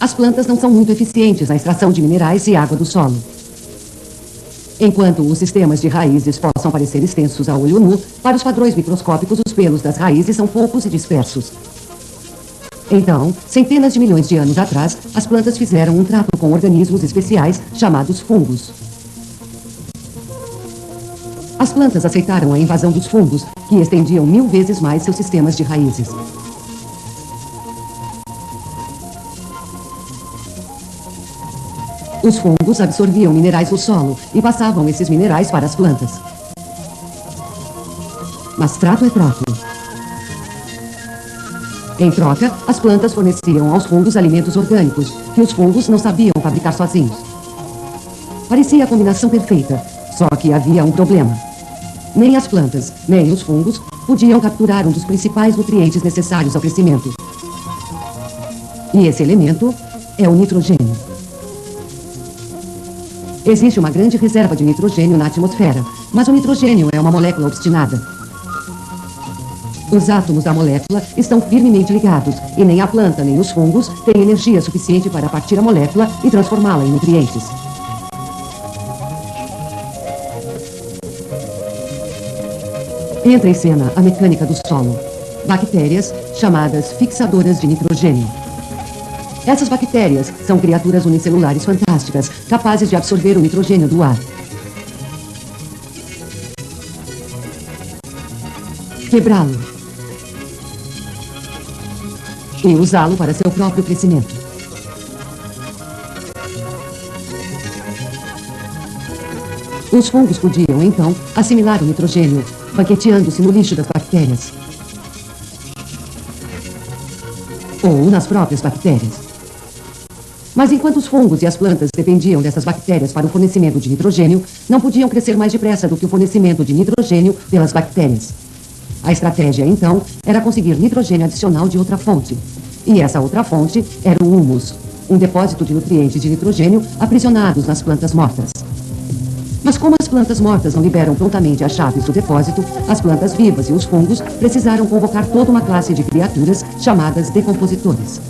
as plantas não são muito eficientes na extração de minerais e água do solo. Enquanto os sistemas de raízes possam parecer extensos a olho nu, para os padrões microscópicos os pelos das raízes são poucos e dispersos. Então, centenas de milhões de anos atrás, as plantas fizeram um trato com organismos especiais chamados fungos. As plantas aceitaram a invasão dos fungos, que estendiam 1000 vezes mais seus sistemas de raízes. Os fungos absorviam minerais do solo e passavam esses minerais para as plantas. Mas trato é trato. Em troca, as plantas forneciam aos fungos alimentos orgânicos, que os fungos não sabiam fabricar sozinhos. Parecia a combinação perfeita, só que havia um problema. Nem as plantas, nem os fungos podiam capturar um dos principais nutrientes necessários ao crescimento. E esse elemento é o nitrogênio. Existe uma grande reserva de nitrogênio na atmosfera, mas o nitrogênio é uma molécula obstinada. Os átomos da molécula estão firmemente ligados e nem a planta nem os fungos têm energia suficiente para partir a molécula e transformá-la em nutrientes. Entra em cena a mecânica do solo. Bactérias chamadas fixadoras de nitrogênio. Essas bactérias são criaturas unicelulares fantásticas, capazes de absorver o nitrogênio do ar. Quebrá-lo e usá-lo para seu próprio crescimento. Os fungos podiam, então, assimilar o nitrogênio, banqueteando-se no lixo das bactérias. Ou nas próprias bactérias. Mas enquanto os fungos e as plantas dependiam dessas bactérias para o fornecimento de nitrogênio, não podiam crescer mais depressa do que o fornecimento de nitrogênio pelas bactérias. A estratégia, então, era conseguir nitrogênio adicional de outra fonte. E essa outra fonte era o humus, um depósito de nutrientes de nitrogênio aprisionados nas plantas mortas. Mas como as plantas mortas não liberam prontamente as chaves do depósito, as plantas vivas e os fungos precisaram convocar toda uma classe de criaturas chamadas decompositores.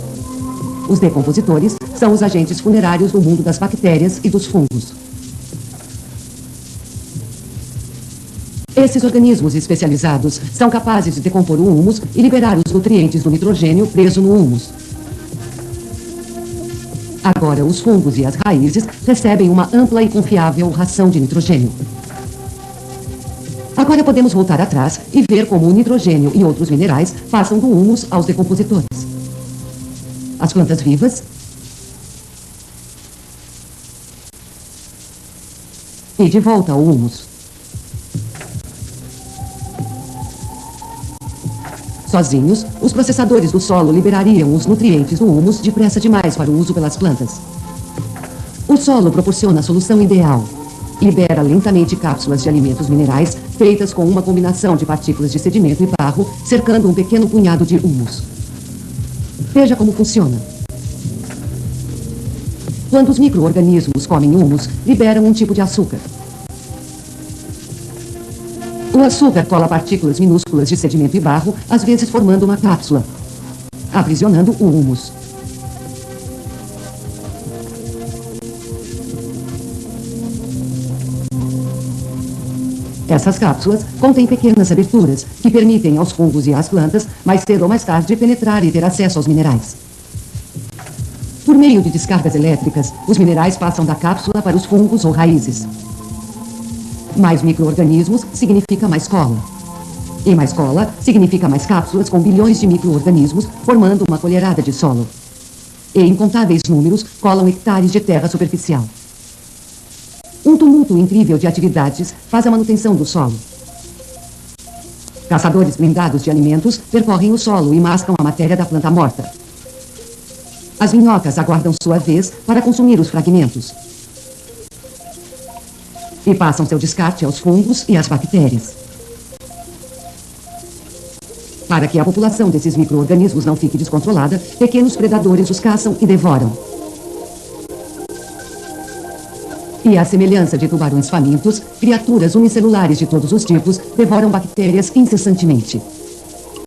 Os decompositores são os agentes funerários do mundo das bactérias e dos fungos. Esses organismos especializados são capazes de decompor o humus e liberar os nutrientes do nitrogênio preso no humus. Agora, os fungos e as raízes recebem uma ampla e confiável ração de nitrogênio. Agora podemos voltar atrás e ver como o nitrogênio e outros minerais passam do humus aos decompositores. As plantas vivas e de volta ao humus. Sozinhos, os processadores do solo liberariam os nutrientes do humus depressa demais para o uso pelas plantas. O solo proporciona a solução ideal. Libera lentamente cápsulas de alimentos minerais feitas com uma combinação de partículas de sedimento e barro, cercando um pequeno punhado de humus. Veja como funciona. Quando os micro-organismos comem humus, liberam um tipo de açúcar. O açúcar cola partículas minúsculas de sedimento e barro, às vezes formando uma cápsula, aprisionando o humus. Essas cápsulas contêm pequenas aberturas que permitem aos fungos e às plantas, mais cedo ou mais tarde, penetrar e ter acesso aos minerais. Por meio de descargas elétricas, os minerais passam da cápsula para os fungos ou raízes. Mais micro-organismos significa mais cola. E mais cola significa mais cápsulas com bilhões de micro-organismos formando uma colherada de solo. E incontáveis números colam hectares de terra superficial. Um tumulto incrível de atividades faz a manutenção do solo. Caçadores blindados de alimentos percorrem o solo e mascam a matéria da planta morta. As minhocas aguardam sua vez para consumir os fragmentos. E passam seu descarte aos fungos e às bactérias. Para que a população desses micro-organismos não fique descontrolada, pequenos predadores os caçam e devoram. E à semelhança de tubarões famintos, criaturas unicelulares de todos os tipos devoram bactérias incessantemente.